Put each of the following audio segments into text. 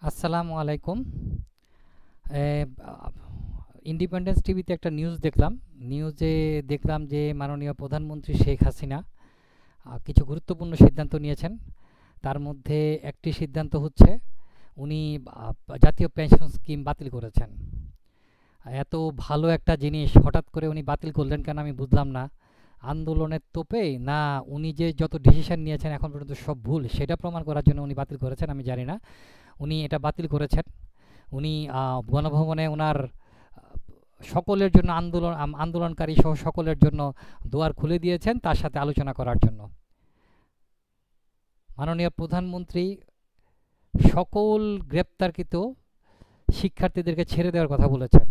আসসালামু আলাইকুম। এ, আ, ইন্ডিপেন্ডেন্স টিভিতে একটা নিউজ দেখলাম। নিউজে দেখলাম যে মাননীয় প্রধানমন্ত্রী শেখ হাসিনা কিছু গুরুত্বপূর্ণ সিদ্ধান্ত নিয়েছেন। তার মধ্যে একটি সিদ্ধান্ত হচ্ছে উনি আ, জাতীয় পেনশন স্কিম বাতিল করেছেন। এত ভালো একটা জিনিস হঠাৎ করে উনি বাতিল করলেন কেন আমি বুঝলাম না। আন্দোলনের তোপে না, উনি যে যত ডিসিশন নিয়েছেন এখন পর্যন্ত সব ভুল সেটা প্রমাণ করার জন্য উনি বাতিল করেছেন আমি জানি না। উনি এটা বাতিল করেছেন। উনি গণভবনে ওনার সকলের জন্য আন্দোলনকারী সহ সকলের জন্য দুয়ার খুলে দিয়েছেন তার সাথে আলোচনা করার জন্য। মাননীয় প্রধানমন্ত্রী সকল গ্রেপ্তারকৃত শিক্ষার্থীদেরকে ছেড়ে দেওয়ার কথা বলেছেন।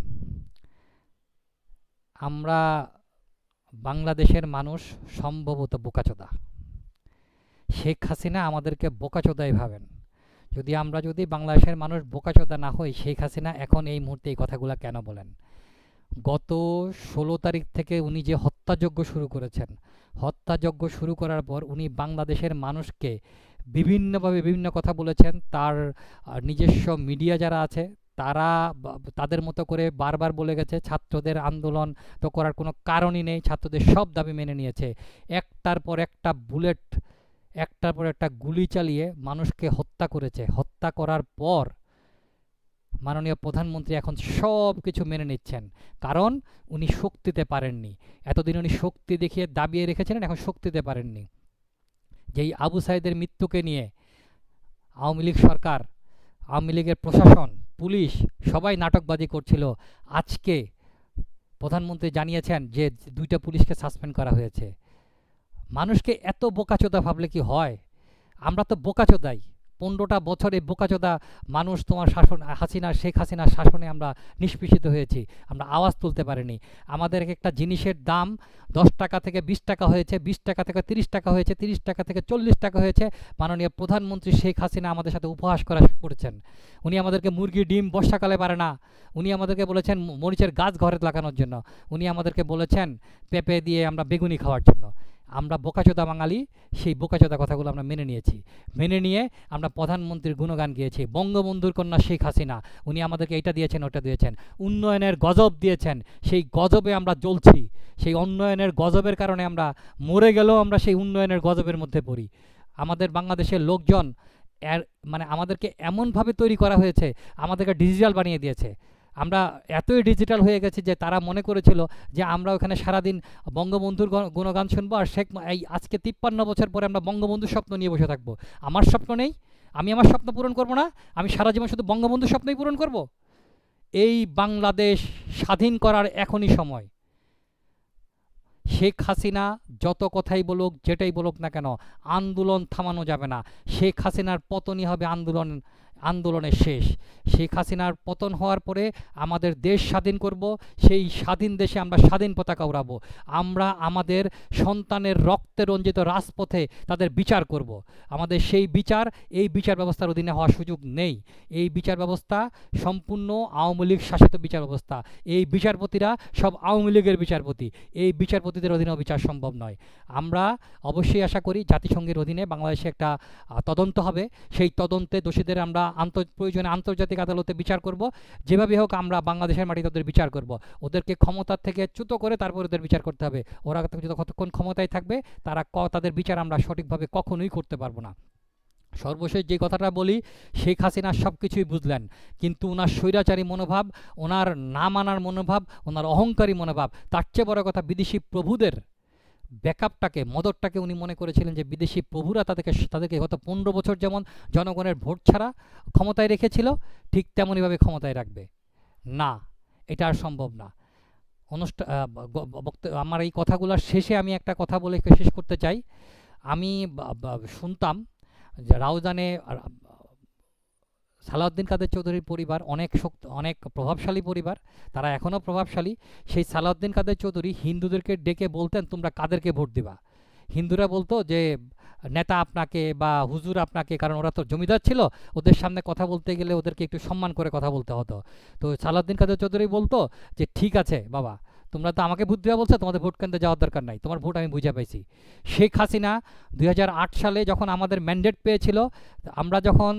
আমরা বাংলাদেশের মানুষ সম্ভবত বোকাচোদা। শেখ হাসিনা আমাদেরকে বোকাচোদাই ভাবেন। যদি বাংলাদেশের মানুষ বোকাচোদা না হই, শেখ হাসিনা এখন এই মুহূর্তে এই কথাগুলো কেন বলেন? গত ১৬ তারিখ থেকে উনি যে হত্যাযজ্ঞ শুরু করেছেন, হত্যাযজ্ঞ শুরু করার পর উনি বাংলাদেশের মানুষকে বিভিন্নভাবে বিভিন্ন কথা বলেছেন। তার নিজস্ব মিডিয়া যারা আছে তারা তাদের মতো করে বারবার বলে গেছে ছাত্রদের আন্দোলন তো করার কোনো কারণই নেই, ছাত্রদের সব দাবি মেনে নিয়েছে। একটার পর একটা বুলেট, একটার পর একটা গুলি চালিয়ে মানুষকে হত্যা করেছে। হত্যা করার পর মাননীয় প্রধানমন্ত্রী এখন সব কিছু মেনে নিচ্ছেন, কারণ উনি শক্তিতে পারেননি। এতদিন উনি শক্তি দেখিয়ে দাবিয়ে রেখেছিলেন, এখন শক্তিতে পারেননি। যেই আবু সাইদের মৃত্যুকে নিয়ে আওয়ামী লীগ সরকার, আওয়ামী লীগের প্রশাসন, পুলিশ সবাই নাটকবাজি করছিল। আজকে প্রধানমন্ত্রী জানিয়েছেন যে দুইটা পুলিশকে সাসপেন্ড করা হয়েছে। মানুষকে এত বোকাচোদা ভাবলে কি হয়? আমরা তো বোকাচোদাই। ১৫টা বছর এই বোকাচোদা মানুষ তোমার শাসন, শেখ হাসিনার শাসনে আমরা নিষ্পেষিত হয়েছি। আমরা আওয়াজ তুলতে পারিনি। আমাদের একটা জিনিসের দাম ১০ টাকা থেকে ২০ টাকা হয়েছে, ২০ টাকা থেকে ৩০ টাকা হয়েছে, ৩০ টাকা থেকে ৪০ টাকা হয়েছে। মাননীয় প্রধানমন্ত্রী শেখ হাসিনা আমাদের সাথে উপহাস করা করেছেন। উনি আমাদেরকে মুরগি ডিম বর্ষাকালে পারে না। উনি আমাদেরকে বলেছেন মরিচের গাছ ঘরে লাগানোর জন্য। উনি আমাদেরকে বলেছেন পেঁপে দিয়ে আমরা বেগুনি খাওয়ার জন্য। আমরা বোকাচোদা বাঙালি, সেই বোকাচোদা কথাগুলো আমরা মেনে নিয়েছি। মেনে নিয়ে আমরা প্রধানমন্ত্রীর গুণগান গিয়েছি। বঙ্গবন্ধুর কন্যা শেখ হাসিনা, উনি আমাদেরকে এটা দিয়েছেন ওটা দিয়েছেন, উন্নয়নের গজব দিয়েছেন। সেই গজবে আমরা জ্বলছি। সেই উন্নয়নের গজবের কারণে আমরা মরে গেলেও আমরা সেই উন্নয়নের গজবের মধ্যে পড়ি। আমাদের বাংলাদেশের লোকজন এর মানে আমাদেরকে এমনভাবে তৈরি করা হয়েছে, আমাদেরকে ডিজিটাল বানিয়ে দিয়েছে। আমরা এতই ডিজিটাল হয়ে গেছি যে তারা মনে করেছিল যে আমরা ওখানে সারাদিন বঙ্গবন্ধুর গুণগান শুনবো, আর এই আজকে ৫৩ বছর পরে আমরা বঙ্গবন্ধুর স্বপ্ন নিয়ে বসে থাকবো। আমার স্বপ্ন নেই, আমি আমার স্বপ্ন পূরণ করব না, আমি সারা জীবন শুধু বঙ্গবন্ধুর স্বপ্নই পূরণ করব। এই বাংলাদেশ স্বাধীন করার এখনই সময়। শেখ হাসিনা যত কথাই বলুক, যেটাই বলুক না কেন, আন্দোলন থামানো যাবে না। শেখ হাসিনার পতনই হবে আন্দোলনের শেষ। শেখ হাসিনার পতন হওয়ার পরে আমাদের দেশ স্বাধীন করব। সেই স্বাধীন দেশে আমরা স্বাধীন পতাকা উড়াবো। আমরা আমাদের সন্তানের রক্তে রঞ্জিত রাজপথে তাদের বিচার করব। আমাদের সেই বিচার এই বিচার ব্যবস্থার অধীনে হওয়ার সুযোগ নেই। এই বিচার ব্যবস্থা সম্পূর্ণ আওয়ামী লীগ শাসিত বিচার ব্যবস্থা। এই বিচারপতিরা সব আওয়ামী লীগের বিচারপতি। এই বিচারপতিদের অধীনেও বিচার সম্ভব নয়। আমরা অবশ্যই আশা করি জাতিসংঘের অধীনে বাংলাদেশে একটা তদন্ত হবে। সেই তদন্তে দোষীদের আমরা প্রয়োজনে আন্তর্জাতিক আদালতে বিচার করব। যেভাবে হোক আমরা বাংলাদেশের মাটিতে ওদের বিচার করব। ওদেরকে ক্ষমতার থেকে চ্যুত করে তারপর ওদের বিচার করতে হবে। ওরা যতক্ষণ ক্ষমতায় থাকবে তাদের বিচার আমরা সঠিকভাবে কখনোই করতে পারবো না। সর্বশেষ যে কথাটা বলি, শেখ হাসিনা সব কিছুই বুঝলেন, কিন্তু ওনার স্বৈরাচারী মনোভাব, ওনার না মানার মনোভাব, ওনার অহংকারী মনোভাব, তার চেয়ে বড় কথা বিদেশি প্রভুদের ব্যাকআপটাকে, মদতটাকে উনি মনে করেছিলেন যে বিদেশি প্রভুরা তাদেরকে গত ১৫ বছর যেমন জনগণের ভোট ছাড়া ক্ষমতায় রেখেছিল, ঠিক তেমনইভাবে ক্ষমতায় রাখবে না। এটা আর সম্ভব না। অনুষ্ঠান আমার এই কথাগুলোর শেষে আমি একটা কথা বলে শেষ করতে চাই। আমি শুনতাম যে রাউজানে সালাউদ্দিন কাদের চৌধুরীর পরিবার অনেক প্রভাবশালী পরিবার, তারা এখনও প্রভাবশালী। সেই সালাউদ্দিন কাদের চৌধুরী হিন্দুদেরকে ডেকে বলতেন তোমরা কাদেরকে ভোট দিবা। হিন্দুরা বলতো যে নেতা আপনাকে বা হুজুর আপনাকে, কারণ ওরা তো জমিদার ছিল, ওদের সামনে কথা বলতে গেলে ওদেরকে একটু সম্মান করে কথা বলতে হতো। তো সালাউদ্দিন কাদের চৌধুরী বলতো যে ঠিক আছে বাবা, তোমরা তো আমাকে ভোট দেওয়া বলছো, তোমাদের ভোট কেন্দ্রে যাওয়ার দরকার নাই, তোমার ভোট আমি বুঝে পাইছি। শেখ হাসিনা 2008 সালে যখন আমাদের ম্যান্ডেট পেয়েছিল, আমরা যখন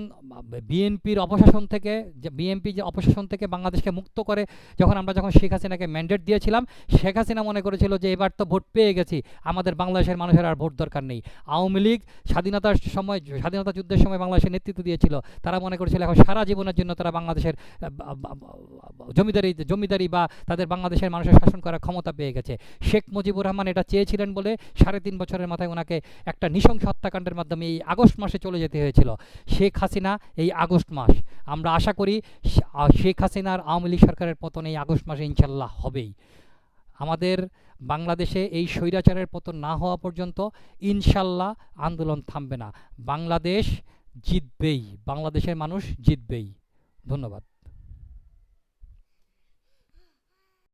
বিএনপির অপশাসন থেকে, বিএনপি যে অপশাসন থেকে বাংলাদেশকে মুক্ত করে যখন শেখ হাসিনাকে ম্যান্ডেট দিয়েছিলাম, শেখ হাসিনা মনে করেছিল যে এবার তো ভোট পেয়ে গেছি, আমাদের বাংলাদেশের মানুষের আর ভোট দরকার নেই। আওয়ামী লীগ স্বাধীনতা যুদ্ধের সময় বাংলাদেশের নেতৃত্ব দিয়েছিল, তারা মনে করেছিল এখন সারা জীবনের জন্য তারা বাংলাদেশের জমিদারি বা তাদের বাংলাদেশের মানুষের শাসন করার ক্ষমতা পেয়ে গেছে। শেখ মুজিবুর রহমান এটা চেয়েছিলেন বলে 3.5 বছরের মাথায় ওনাকে একটা নৃশংস হত্যাকাণ্ডের মাধ্যমে এই আগস্ট মাসে চলে যেতে হয়েছিল। শেখ হাসিনা এই আগস্ট মাস, আমরা আশা করি শেখ হাসিনার আওয়ামী লীগ সরকারের পতন এই আগস্ট মাসে ইনশাল্লাহ হবেই। আমাদের বাংলাদেশে এই স্বৈরাচারের পতন না হওয়া পর্যন্ত ইনশাল্লাহ আন্দোলন থামবে না। বাংলাদেশ জিতবেই, বাংলাদেশের মানুষ জিতবেই। ধন্যবাদ।